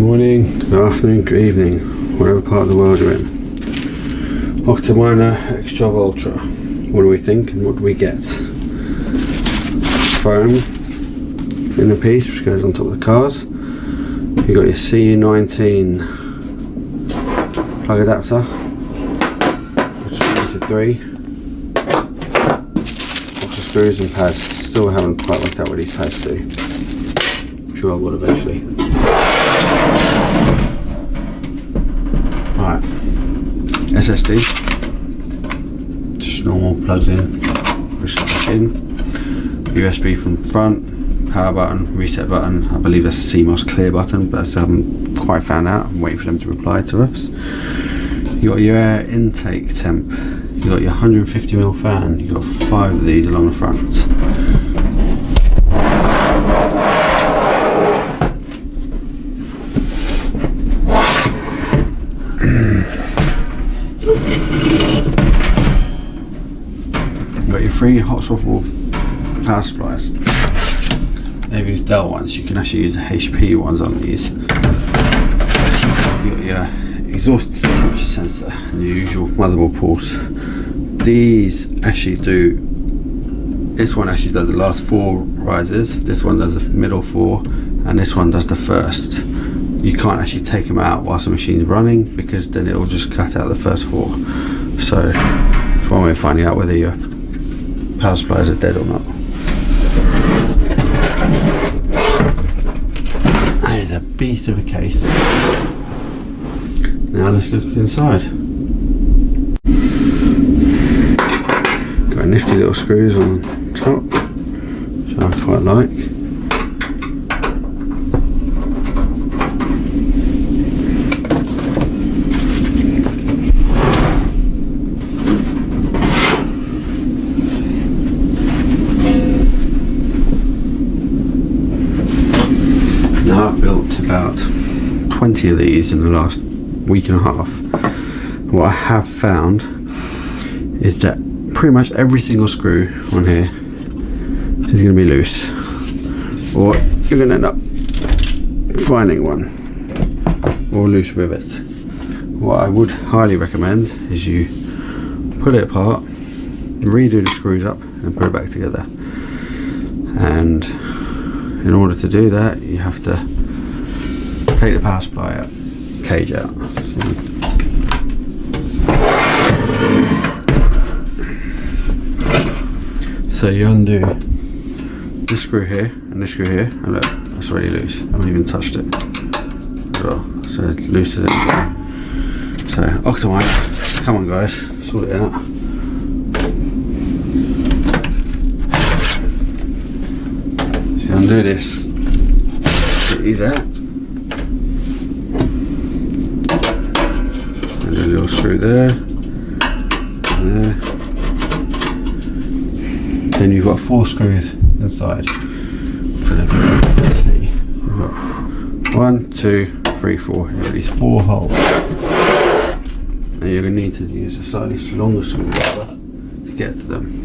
Morning, good afternoon, good evening, whatever part of the world you're in. Octominer X12 Ultra. What do we think and what do we get? Foam in a piece which goes on top of the cars. You got your C19 plug adapter, which is 3 to 3. Lots of screws and pads. Still haven't quite worked out what these pads do. I'm sure I will eventually. Right, SSD, just normal plugs in, push that in, USB from front, power button, reset button. I believe that's a CMOS clear button, but I still haven't quite found out. I'm waiting for them to reply to us. You got your air intake temp, you got your 150mm fan, you got 5 of these along the front. You got your 3 hot swappable power supplies. They've used Dell ones, you can actually use the HP ones on these. You got your exhaust temperature sensor and your usual motherboard ports. These actually do, this one actually does the last 4 rises, this one does the middle 4, and this one does the first. You can't actually take them out whilst the machine's running because then it will just cut out the first 4. So it's one way of finding out whether your power supplies are dead or not. That is a beast of a case. Now let's look inside. Got nifty little screws on top, which I quite like. Now I've built about 20 of these in the last week and a half. What I have found is that pretty much every single screw on here is going to be loose, or you're going to end up finding one, or a loose rivet. What I would highly recommend is you pull it apart, redo the screws up and put it back together. And in order to do that, you have to take the power supply out, cage out. So you undo this screw here and this screw here, and look, that's already loose. I haven't even touched it at all. So it's loose as anything. So Octominer, come on guys, sort it out. So you undo this, get these out. And a little screw there, there. Then you've got 4 screws inside. So if you can see, you've got 1, 2, 3, 4. You've got these 4 holes. And you're going to need to use a slightly longer screwdriver to get to them.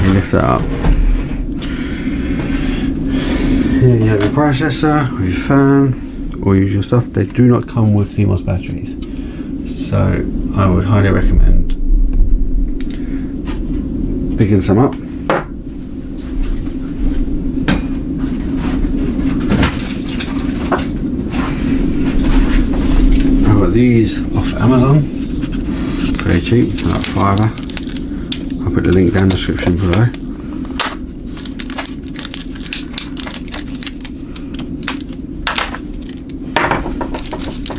You lift that up. Here you have your processor, or your fan, or usual stuff. They do not come with CMOS batteries, so I would highly recommend picking some up. I've got these off Amazon. They very cheap, like £5. I'll put the link down in the description below.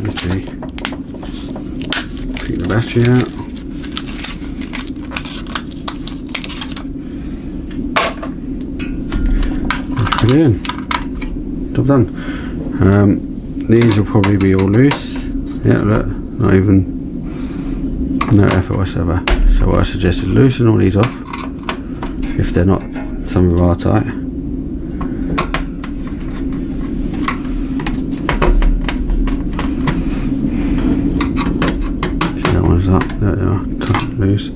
Okay, take the battery out. Put it in. Job done. These will probably be all loose. Yeah, look, not even, no effort whatsoever. So what I suggest is loosen all these off, if they're not, some of them are tight. So that one's up, there they are, tight, loose.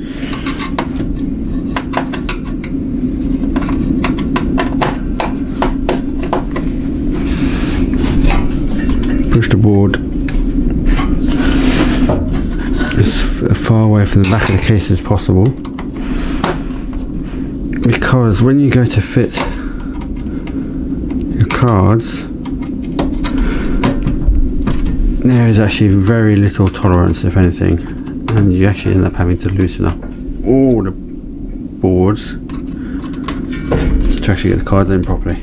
Push the board as far away from the back of the case as possible, because when you go to fit your cards, there is actually very little tolerance, if anything, and you actually end up having to loosen up all the boards to actually get the cards in properly.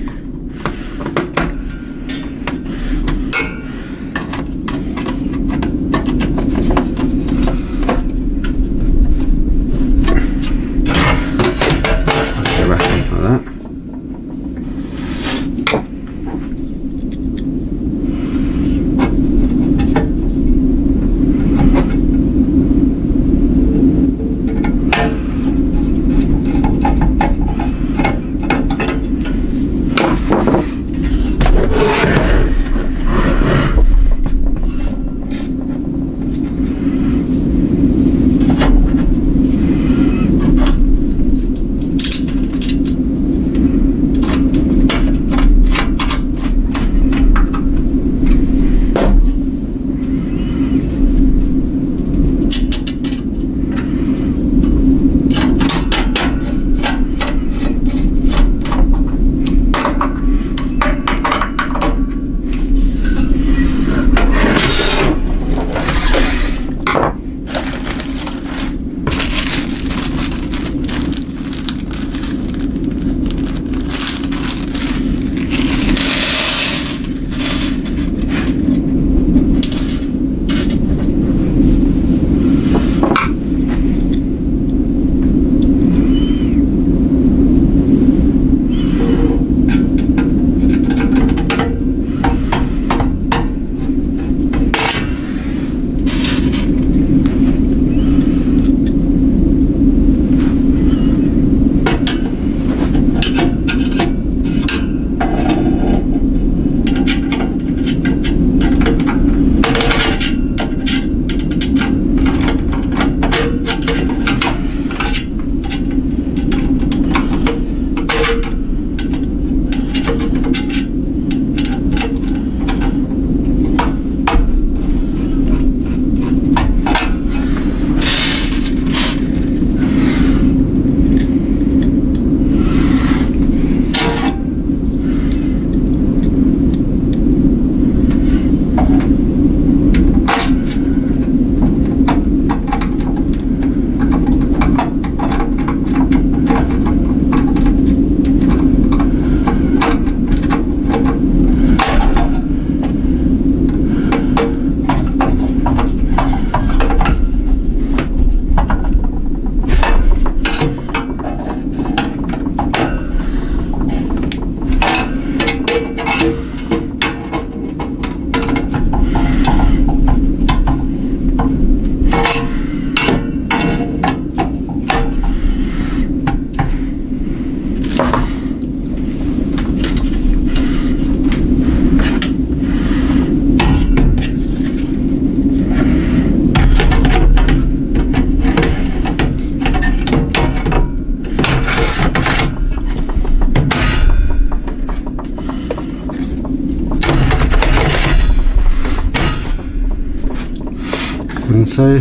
And so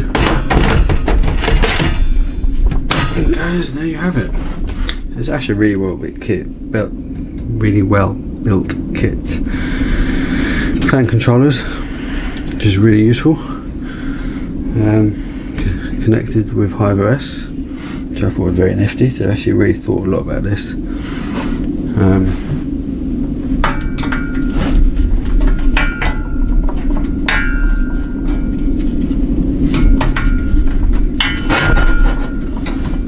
guys, there you have it. It's actually a really well built kit, really well built kit. Fan controllers, which is really useful. Can connected with HiveOS, which I thought was very nifty. So I actually really thought a lot about this.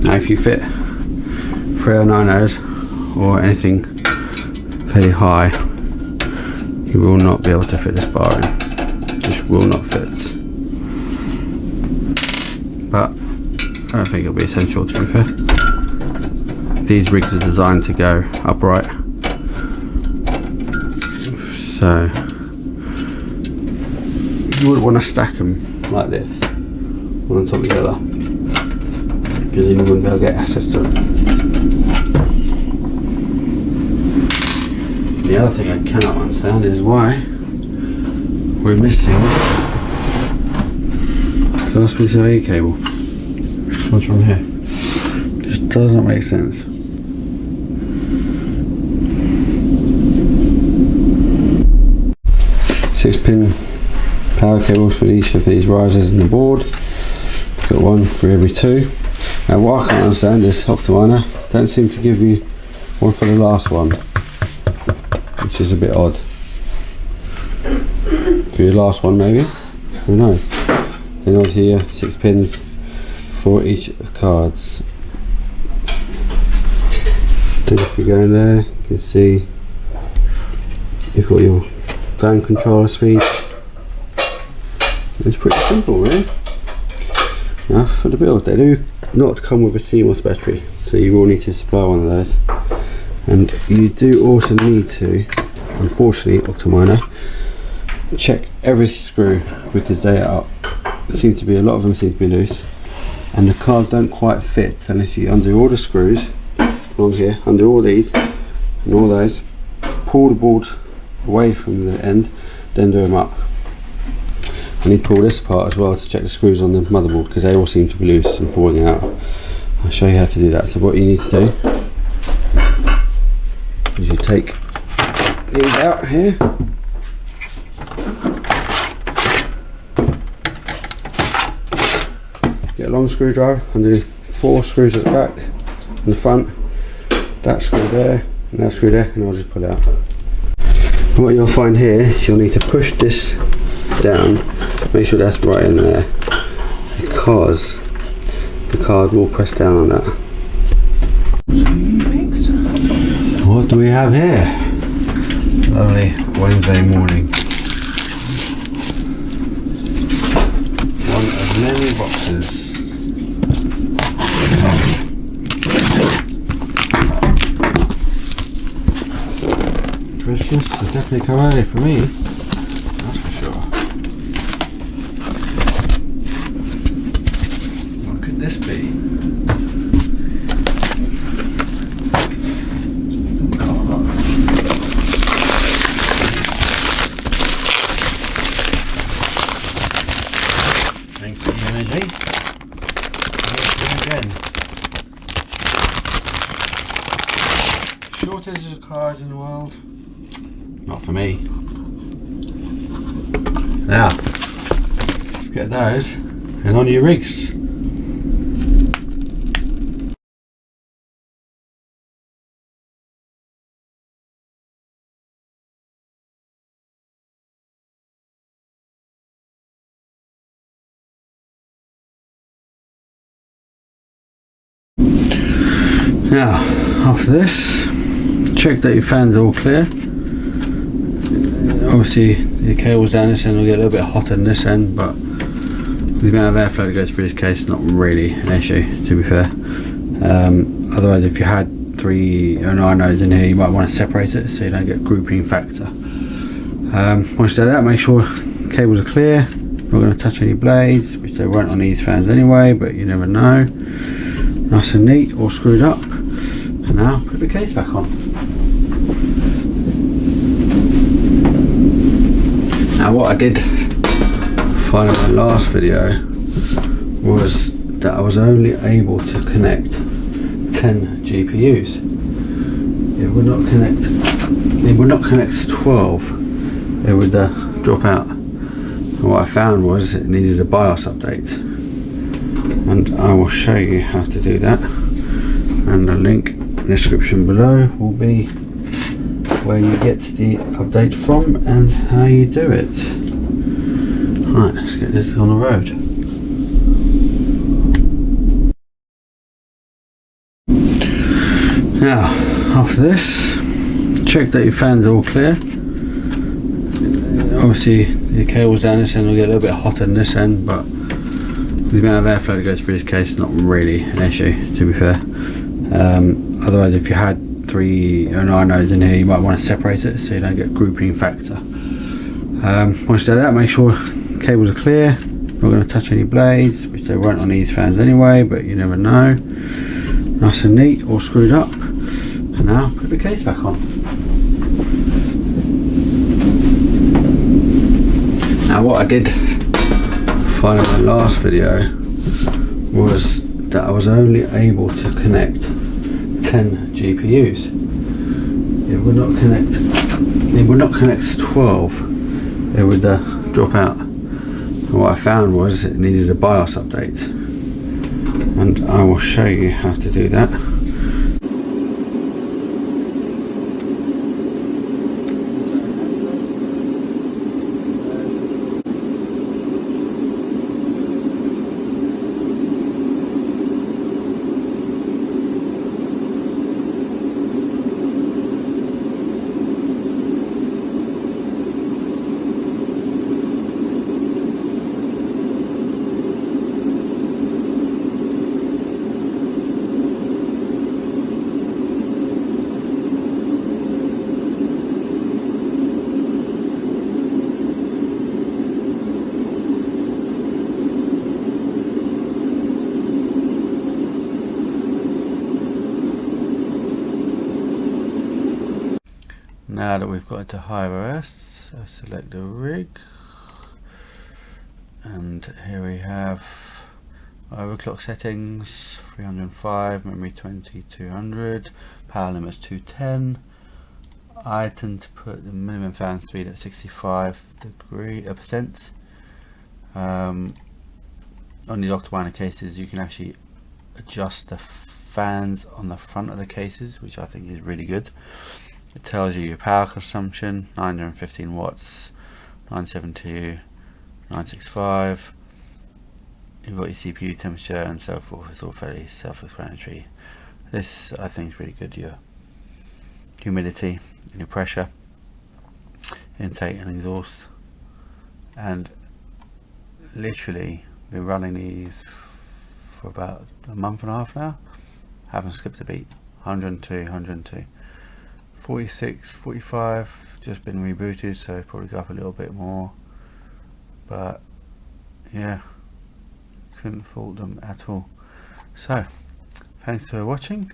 Now if you fit 3090s or anything fairly high, you will not be able to fit this bar in. It just will not fit. But I don't think it'll be essential, to be fair. These rigs are designed to go upright, so you wouldn't want to stack them like this, one on top of the other, because then you wouldn't be able to get access to them. The other thing I cannot understand is why we're missing the last piece of PCIe cable. What's from here? Just does not make sense. Six-pin power cables for each of these risers in the board. Got one for every two. Now what I can't understand is Octominer don't seem to give you one for the last one, which is a bit odd. For your last one maybe, who knows. Then obviously 6 pins for each of the cards. Then if you go in there, you can see you've got your fan controller speed. It's pretty simple really. Now for the build, they do not come with a CMOS battery, so you will need to supply one of those. And you do also need to, unfortunately, Octominer, check every screw, because they are seem to be, a lot of them seem to be loose, and the cards don't quite fit unless you undo all the screws along here, undo all these and all those, pull the board away from the end, then do them up. I need to pull this apart as well to check the screws on the motherboard, because they all seem to be loose and falling out. I'll show you how to do that. So what you need to do is you take these out here, get a long screwdriver, undo 4 screws at the back and the front, that screw there and that screw there, and I'll just pull it out. And what you'll find here is you'll need to push this down, make sure that's right in there, because the card will press down on that. What do we have here? Lovely Wednesday morning. One of many boxes. Christmas has definitely come early for me, that's for sure. What could this be? Some cardboard. Thanks to Energy. Again. Shortest of cards in the world. Not for me. Now, let's get those and on your rigs. Now, after this, check that your fans are all clear. Obviously the cables down this end will get a little bit hotter than this end, but the amount of airflow that goes through this case is not really an issue, to be fair. Otherwise, if you had 3 nodes in here, you might want to separate it so you don't get grouping factor. Once you do that, make sure the cables are clear. Not going to touch any blades, which they won't on these fans anyway, but you never know. Nice and neat, all screwed up. And now put the case back on. Now what I did find in my last video was that I was only able to connect 10 GPUs. It would not connect to 12. It would drop out. And what I found was it needed a BIOS update. and I will show you how to do that, and the link in the description below will be where you get the update from and how you do it. Right, let's get this on the road. Now, after this, check that your fans are all clear. Obviously the cables down this end will get a little bit hotter than this end, but the amount of airflow that goes through this case is not really an issue, to be fair. Otherwise, if you had 3 or 9 nodes in here, you might want to separate it so you don't get grouping factor. Once you do that, make sure the cables are clear. Not going to touch any blades, which they won't on these fans anyway, but you never know. Nice and neat, all screwed up. And now put the case back on. Now what I did find in my last video was that I was only able to connect 10 GPUs. It would not connect 12. It would drop out. And what I found was it needed a BIOS update, and I will show you how to do that. Now that we've got into HiOS, I select the rig, and here we have overclock settings, 305, memory 2200, power limits 210. I tend to put the minimum fan speed at 65%. On these Octominer cases, you can actually adjust the fans on the front of the cases, which I think is really good. It tells you your power consumption, 915 watts, 972, 965. You've got your CPU temperature and so forth. It's all fairly self-explanatory. This I think is really good. Your humidity and your pressure, intake and exhaust. And literally been running these for about a month and a half now. Haven't skipped a beat. 102, 102. 46, 45, just been rebooted, so probably go up a little bit more, but yeah, couldn't fault them at all. So thanks for watching.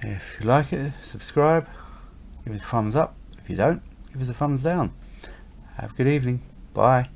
If you like it, subscribe, give it a thumbs up. If you don't, give us a thumbs down. Have a good evening. Bye.